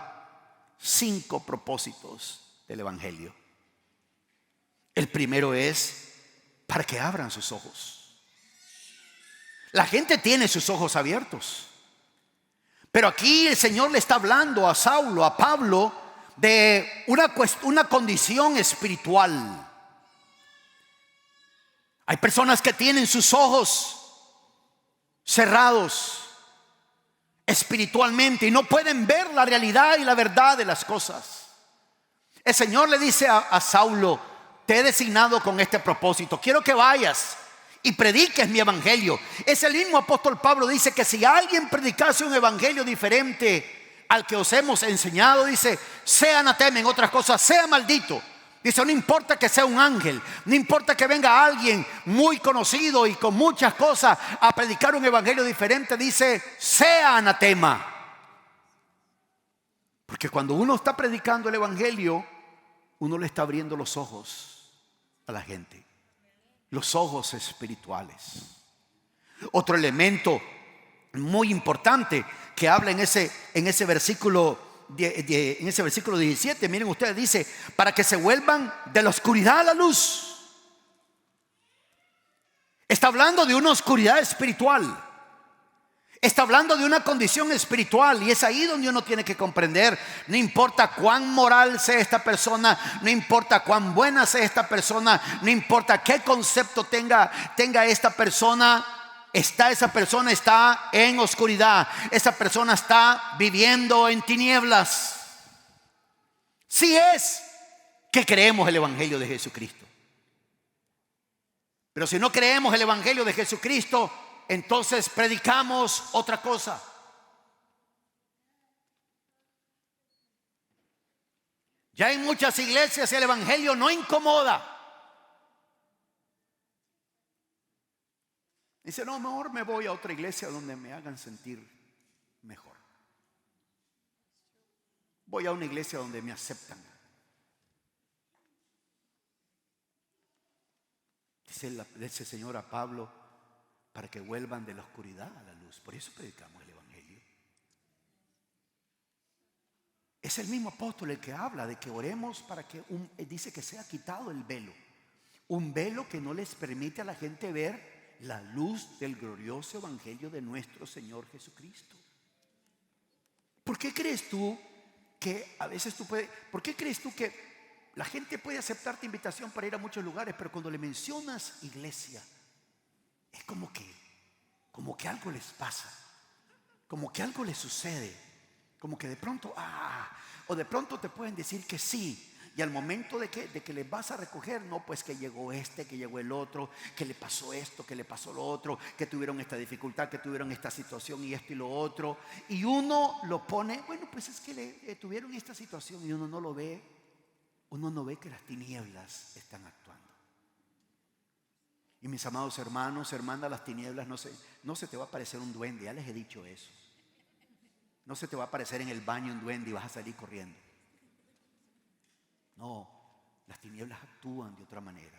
5 propósitos del Evangelio. El primero es para que abran sus ojos. La gente tiene sus ojos abiertos, pero aquí el Señor le está hablando a Saulo, a Pablo, de una condición espiritual. Hay personas que tienen sus ojos cerrados espiritualmente y no pueden ver la realidad y la verdad de las cosas. El Señor le dice a Saulo: te he designado con este propósito. Quiero que vayas y prediques mi evangelio. Es el mismo apóstol Pablo, dice que si alguien predicase un evangelio diferente al que os hemos enseñado, dice, sea anatema, en otras cosas, sea maldito. Dice, no importa que sea un ángel, no importa que venga alguien muy conocido y con muchas cosas a predicar un evangelio diferente, dice, sea anatema. Porque cuando uno está predicando el evangelio, uno le está abriendo los ojos a la gente, los ojos espirituales. Otro elemento muy importante que habla en ese versículo en ese versículo 17, miren ustedes, dice, para que se vuelvan de la oscuridad a la luz. Está hablando de una oscuridad espiritual. Está hablando de una condición espiritual, y es ahí donde uno tiene que comprender. No importa cuán moral sea esta persona, no importa cuán buena sea esta persona, no importa qué concepto tenga esta persona, esa persona está en oscuridad. Esa persona está viviendo en tinieblas. Si es que creemos el evangelio de Jesucristo. Pero si no creemos el evangelio de Jesucristo, entonces predicamos otra cosa. Ya en muchas iglesias el evangelio no incomoda. Dice, no, mejor me voy a otra iglesia donde me hagan sentir mejor. Voy a una iglesia donde me aceptan. Dice ese Señor a Pablo, para que vuelvan de la oscuridad a la luz. Por eso predicamos el evangelio. Es el mismo apóstol el que habla de que oremos para que dice que sea quitado el velo. Un velo que no les permite a la gente ver la luz del glorioso evangelio de nuestro Señor Jesucristo. ¿Por qué crees tú que a veces por qué crees tú que la gente puede aceptarte invitación para ir a muchos lugares, pero cuando le mencionas iglesia, es como que algo les pasa, como que algo les sucede, como que de pronto, o de pronto te pueden decir que sí, y al momento de que les vas a recoger, no, pues que llegó que llegó el otro, que le pasó esto, que le pasó lo otro, que tuvieron esta dificultad, que tuvieron esta situación y esto y lo otro, y uno lo pone, bueno, pues es que tuvieron esta situación, y uno no lo ve, uno no ve que las tinieblas están actuando. Y mis amados hermanos, hermanas, las tinieblas no se te va a aparecer un duende, ya les he dicho eso. No se te va a aparecer en el baño un duende y vas a salir corriendo. No, las tinieblas actúan de otra manera.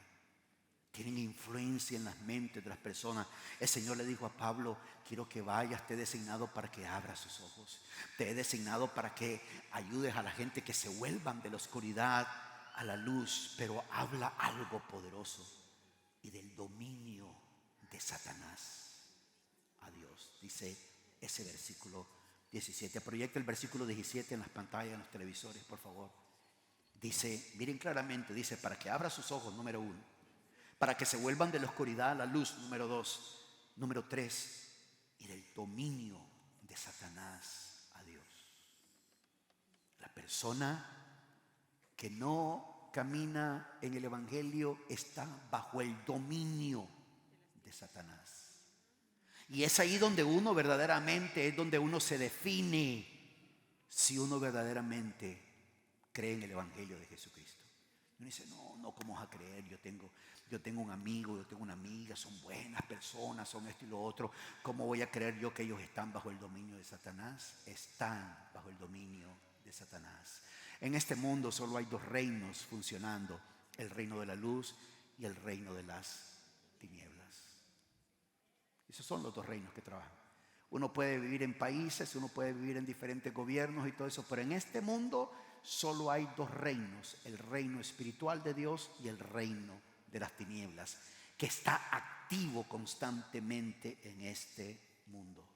Tienen influencia en las mentes de las personas. El Señor le dijo a Pablo, quiero que vayas, te he designado para que abras sus ojos. Te he designado para que ayudes a la gente que se vuelvan de la oscuridad a la luz. Pero habla algo poderoso y del dominio de Satanás a Dios. Dice ese versículo 17. Proyecta el versículo 17 en las pantallas, en los televisores, por favor. Dice, miren claramente, dice, para que abra sus ojos, número 1. Para que se vuelvan de la oscuridad a la luz, número 2. Número 3, y del dominio de Satanás a Dios. La persona que no camina en el evangelio está bajo el dominio de Satanás. Y es ahí donde uno verdaderamente, es donde uno se define si uno verdaderamente cree en el evangelio de Jesucristo. Uno dice, no, ¿cómo vas a creer? yo tengo un amigo, yo tengo una amiga, son buenas personas, son esto y lo otro. ¿Cómo voy a creer yo que ellos están bajo el dominio de Satanás? Están bajo el dominio de Satanás. En este mundo solo hay dos reinos funcionando: el reino de la luz y el reino de las tinieblas. Esos son los dos reinos que trabajan. Uno puede vivir en países, uno puede vivir en diferentes gobiernos y todo eso, pero en este mundo solo hay dos reinos: el reino espiritual de Dios y el reino de las tinieblas, que está activo constantemente en este mundo,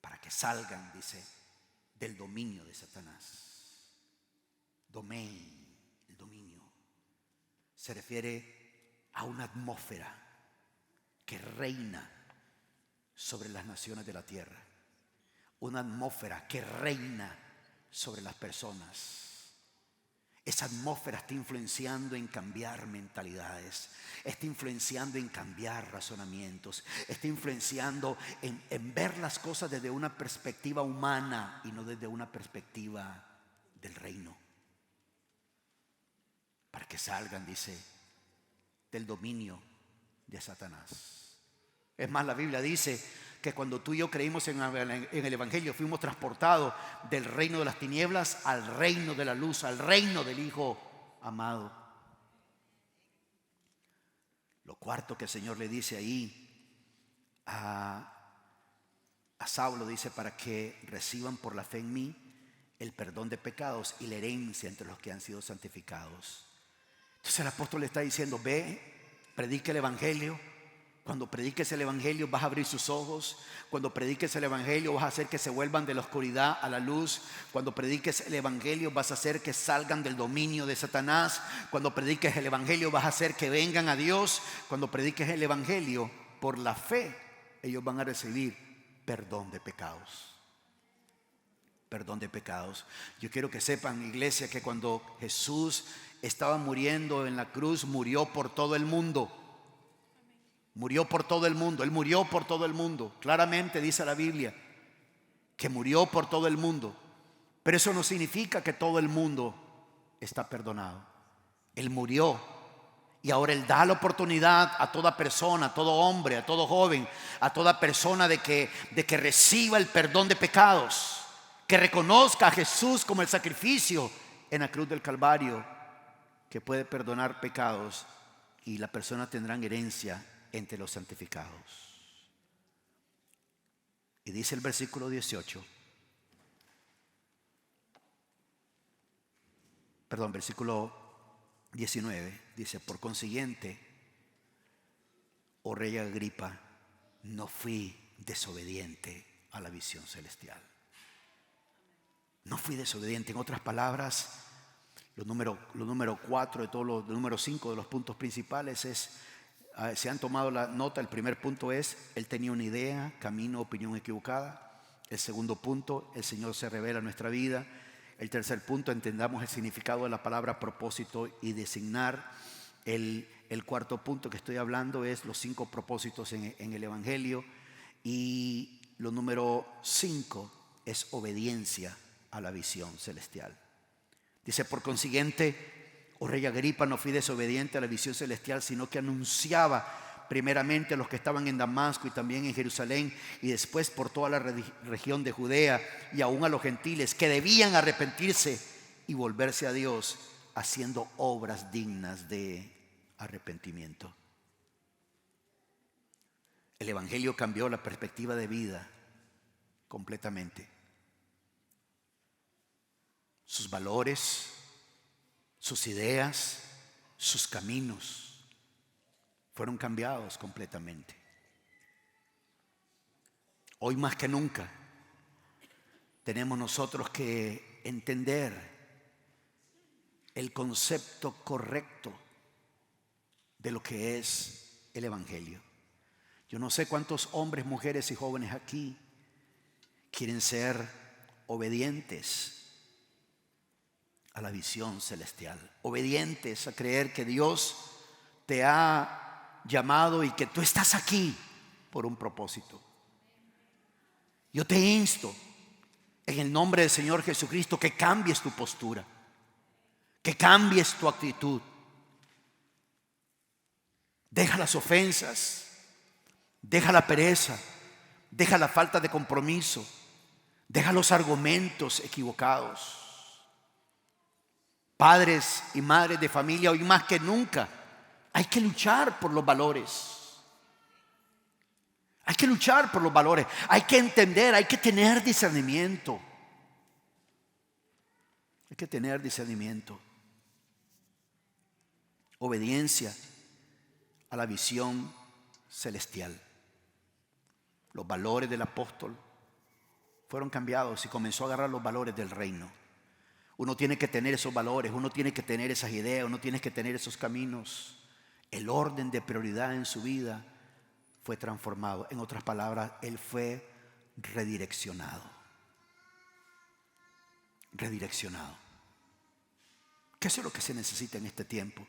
para que salgan, dice, del dominio de Satanás. Domain, el dominio, se refiere a una atmósfera que reina sobre las naciones de la tierra, una atmósfera que reina sobre las personas. Esa atmósfera está influenciando en cambiar mentalidades, está influenciando en cambiar razonamientos, está influenciando en ver las cosas desde una perspectiva humana y no desde una perspectiva del reino, para que salgan, dice, del dominio de Satanás. Es más, la Biblia dice que cuando tú y yo creímos en el Evangelio, fuimos transportados del reino de las tinieblas al reino de la luz, al reino del Hijo amado. Lo cuarto que el Señor le dice ahí a Saulo, dice: para que reciban por la fe en mí el perdón de pecados y la herencia entre los que han sido santificados. Entonces el apóstol le está diciendo: ve, predica el Evangelio. Cuando prediques el Evangelio vas a abrir sus ojos. Cuando prediques el Evangelio vas a hacer que se vuelvan de la oscuridad a la luz. Cuando prediques el Evangelio vas a hacer que salgan del dominio de Satanás. Cuando prediques el Evangelio vas a hacer que vengan a Dios. Cuando prediques el Evangelio, por la fe, ellos van a recibir perdón de pecados. Perdón de pecados. Yo quiero que sepan, iglesia, que cuando Jesús estaba muriendo en la cruz, murió por todo el mundo. Murió por todo el mundo. Él murió por todo el mundo. Claramente dice la Biblia que murió por todo el mundo. Pero eso no significa que todo el mundo está perdonado. Él murió y ahora Él da la oportunidad a toda persona, a todo hombre, a todo joven, a toda persona de que reciba el perdón de pecados, que reconozca a Jesús como el sacrificio en la cruz del Calvario, que puede perdonar pecados, y la persona tendrá herencia entre los santificados. Y dice el versículo 18, versículo 19, dice: por consiguiente, oh rey Agripa, no fui desobediente a la visión celestial. No fui desobediente. En otras palabras, lo número 4 de todos los, número 5 de los puntos principales es: se han tomado la nota. El primer punto es: él tenía una idea, camino, opinión equivocada. El segundo punto: el Señor se revela en nuestra vida. El tercer punto: entendamos el significado de la palabra propósito y designar. El cuarto punto que estoy hablando es los 5 propósitos en el Evangelio. Y lo número 5 es obediencia a la visión celestial. Dice: por consiguiente, oh rey Agripa, no fui desobediente a la visión celestial, sino que anunciaba primeramente a los que estaban en Damasco y también en Jerusalén, y después por toda la región de Judea, y aún a los gentiles, que debían arrepentirse y volverse a Dios, haciendo obras dignas de arrepentimiento. El Evangelio cambió la perspectiva de vida completamente. Sus valores, sus ideas, sus caminos fueron cambiados completamente. Hoy más que nunca tenemos nosotros que entender el concepto correcto de lo que es el Evangelio. Yo no sé cuántos hombres, mujeres y jóvenes aquí quieren ser obedientes a la visión celestial, obedientes a creer que Dios te ha llamado y que tú estás aquí por un propósito. Yo te insto en el nombre del Señor Jesucristo que cambies tu postura, que cambies tu actitud, Deja las ofensas, deja la pereza, deja la falta de compromiso, deja los argumentos equivocados. Padres y madres de familia, hoy más que nunca hay que luchar por los valores. Hay que luchar por los valores, hay que entender, hay que tener discernimiento. Hay que tener discernimiento. Obediencia a la visión celestial. Los valores del apóstol fueron cambiados y comenzó a agarrar los valores del reino. Uno tiene que tener esos valores, uno tiene que tener esas ideas, uno tiene que tener esos caminos. El orden de prioridad en su vida fue transformado. En otras palabras, él fue redireccionado. Redireccionado. ¿Qué es lo que se necesita en este tiempo?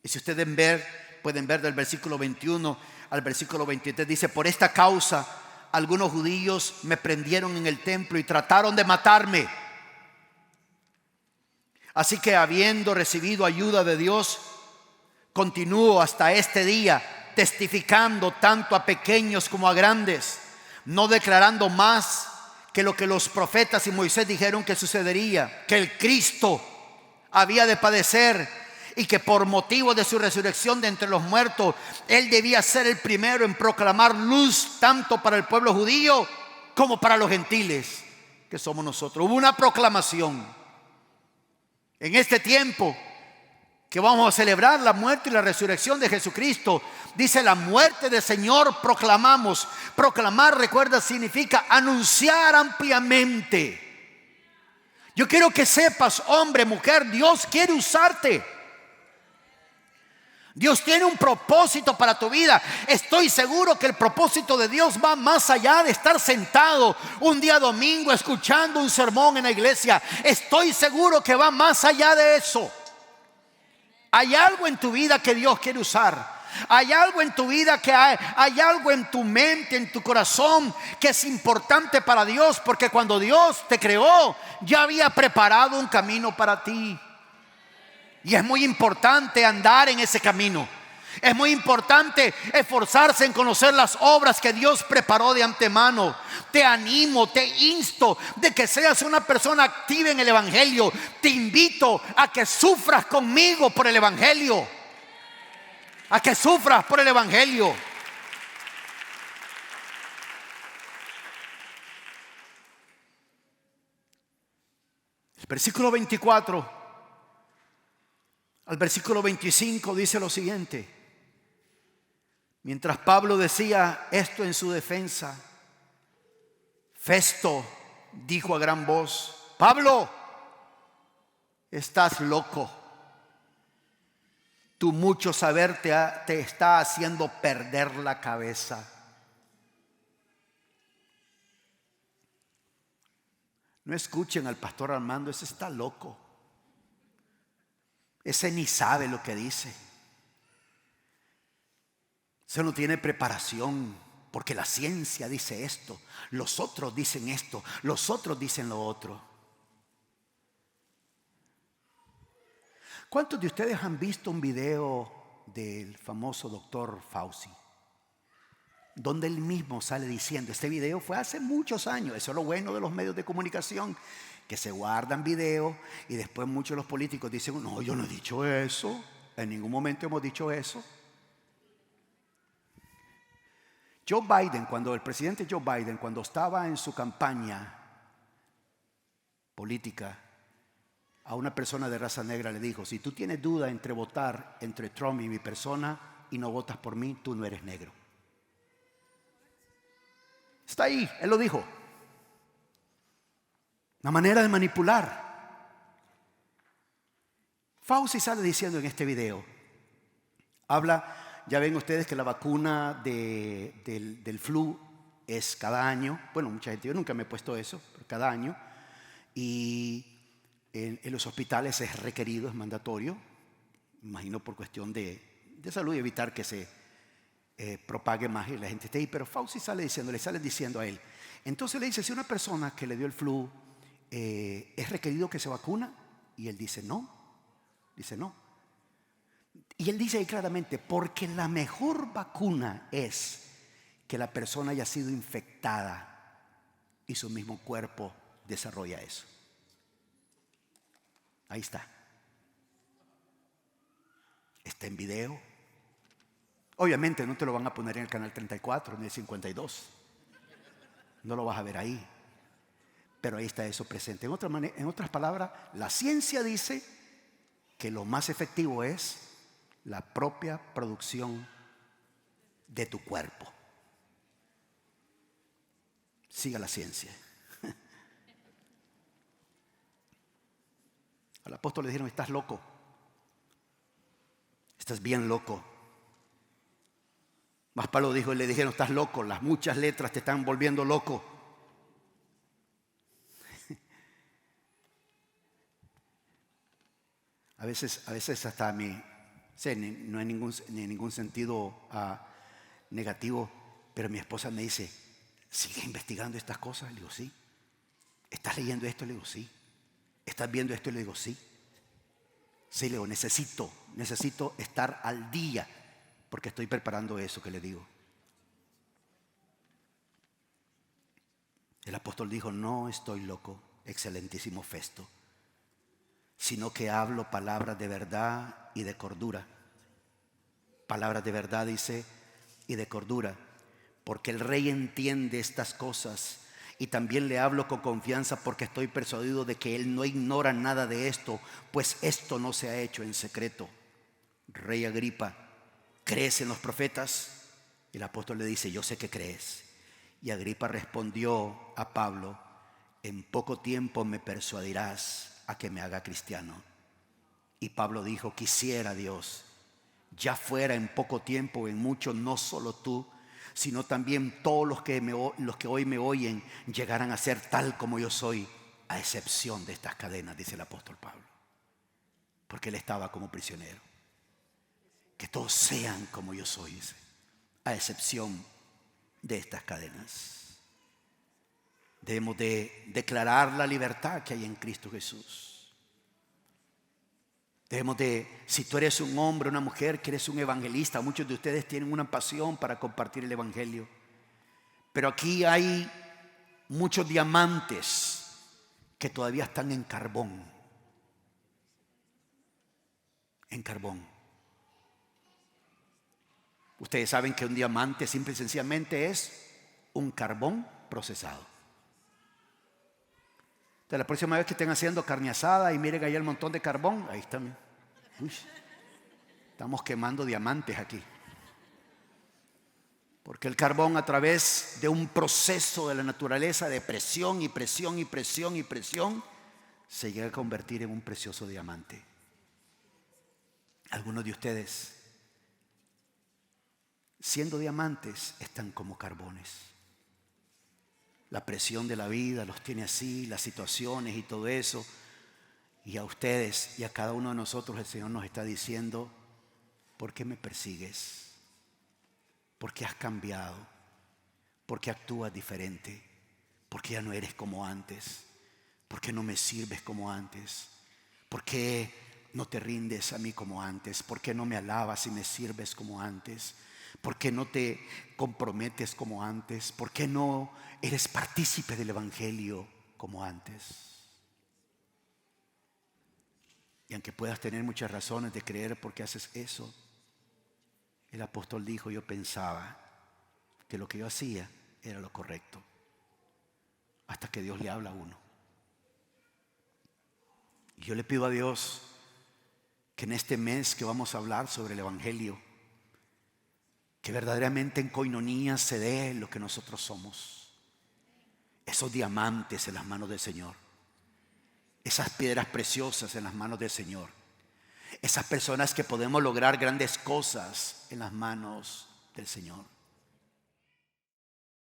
Y si ustedes pueden ver del versículo 21 al versículo 23, dice: por esta causa algunos judíos me prendieron en el templo y trataron de matarme. Así que, habiendo recibido ayuda de Dios, continúo hasta este día testificando tanto a pequeños como a grandes, no declarando más que lo que los profetas y Moisés dijeron que sucedería, que el Cristo había de padecer y que por motivo de su resurrección de entre los muertos, él debía ser el primero en proclamar luz tanto para el pueblo judío como para los gentiles, que somos nosotros. Hubo una proclamación en este tiempo que vamos a celebrar la muerte y la resurrección de Jesucristo. Dice: la muerte del Señor proclamamos. Proclamar, recuerda, significa anunciar ampliamente. Yo quiero que sepas, hombre, mujer, Dios quiere usarte. Dios tiene un propósito para tu vida. Estoy seguro que el propósito de Dios va más allá de estar sentado un día domingo escuchando un sermón en la iglesia. Estoy seguro que va más allá de eso. Hay algo en tu vida que Dios quiere usar. Hay algo en tu vida que hay algo en tu mente, en tu corazón, que es importante para Dios, porque cuando Dios te creó ya había preparado un camino para ti. Y es muy importante andar en ese camino. Es muy importante esforzarse en conocer las obras que Dios preparó de antemano. Te animo, te insto de que seas una persona activa en el Evangelio. Te invito a que sufras conmigo por el Evangelio. A que sufras por el Evangelio. El versículo 24 al versículo 25 dice lo siguiente: mientras Pablo decía esto en su defensa, Festo dijo a gran voz: Pablo, estás loco. Tu mucho saber te está haciendo perder la cabeza. No escuchen al pastor Armando, ese está loco. Ese ni sabe lo que dice. Ese no tiene preparación, porque la ciencia dice esto, los otros dicen esto, los otros dicen lo otro. ¿Cuántos de ustedes han visto un video del famoso doctor Fauci? Donde él mismo sale diciendo, este video fue hace muchos años. Eso es lo bueno de los medios de comunicación, que se guardan videos y después muchos de los políticos dicen: no, yo no he dicho eso, en ningún momento hemos dicho eso. El presidente Joe Biden, cuando estaba en su campaña política, a una persona de raza negra le dijo: si tú tienes duda entre votar entre Trump y mi persona y no votas por mí, tú no eres negro. Está ahí, él lo dijo. Una manera de manipular. Fauci sale diciendo en este video, ya ven ustedes que la vacuna del flu es cada año. Bueno, mucha gente, yo nunca me he puesto eso, pero cada año. Y en los hospitales es requerido, es mandatorio. Imagino por cuestión de salud y evitar que se propague más y la gente esté ahí. Pero Fauci le sale diciendo a él. Entonces le dice: si una persona que le dio el flu ¿es requerido que se vacuna? Y él dice no. Y él dice ahí claramente, porque la mejor vacuna es que la persona haya sido infectada y su mismo cuerpo desarrolla eso. Ahí está. Está en video. Obviamente no te lo van a poner en el canal 34 ni el 52. No lo vas a ver ahí. Pero ahí está eso presente. En otras palabras, la ciencia dice que lo más efectivo es la propia producción de tu cuerpo. Siga la ciencia. Al apóstol le dijeron, estás loco. Estás bien loco. Más Pablo dijo, le dijeron, estás loco. Las muchas letras te están volviendo loco. A veces hasta a mí, no hay ningún sentido negativo, pero mi esposa me dice, ¿sigues investigando estas cosas? Le digo, sí. ¿Estás leyendo esto? Le digo, sí. ¿Estás viendo esto? Le digo, sí. Sí, le digo, necesito estar al día, porque estoy preparando eso que le digo. El apóstol dijo, no estoy loco, excelentísimo Festo, sino que hablo palabras de verdad y de cordura. Palabras de verdad, dice, y de cordura, porque el rey entiende estas cosas. Y también le hablo con confianza porque estoy persuadido de que él no ignora nada de esto, pues esto no se ha hecho en secreto. Rey Agripa, ¿crees en los profetas? Y el apóstol le dice, yo sé que crees. Y Agripa respondió a Pablo, en poco tiempo me persuadirás a que me haga cristiano. Y Pablo dijo, quisiera Dios, ya fuera en poco tiempo o en mucho, no solo tú, sino también todos los que hoy me oyen llegarán a ser tal como yo soy, a excepción de estas cadenas, dice el apóstol Pablo, porque él estaba como prisionero. Que todos sean como yo soy, dice, a excepción de estas cadenas. Debemos de declarar la libertad que hay en Cristo Jesús. Si tú eres un hombre, una mujer, que eres un evangelista, muchos de ustedes tienen una pasión para compartir el evangelio. Pero aquí hay muchos diamantes que todavía están en carbón. En carbón. Ustedes saben que un diamante simple y sencillamente es un carbón procesado. Entonces, la próxima vez que estén haciendo carne asada y miren ahí el montón de carbón, ahí está. Uy, estamos quemando diamantes aquí. Porque el carbón, a través de un proceso de la naturaleza de presión y presión y presión y presión, se llega a convertir en un precioso diamante. Algunos de ustedes, siendo diamantes, están como carbones. La presión de la vida los tiene así, las situaciones y todo eso. Y a ustedes y a cada uno de nosotros el Señor nos está diciendo, ¿por qué me persigues? ¿Por qué has cambiado? ¿Por qué actúas diferente? ¿Por qué ya no eres como antes? ¿Por qué no me sirves como antes? ¿Por qué no te rindes a mí como antes? ¿Por qué no me alabas y me sirves como antes? ¿Por qué no te comprometes como antes? ¿Por qué no eres partícipe del evangelio como antes? Y aunque puedas tener muchas razones de creer por qué haces eso, el apóstol dijo, yo pensaba que lo que yo hacía era lo correcto, hasta que Dios le habla a uno. Y yo le pido a Dios que en este mes que vamos a hablar sobre el evangelio, que verdaderamente en coinonía se dé lo que nosotros somos. Esos diamantes en las manos del Señor. Esas piedras preciosas en las manos del Señor. Esas personas que podemos lograr grandes cosas en las manos del Señor.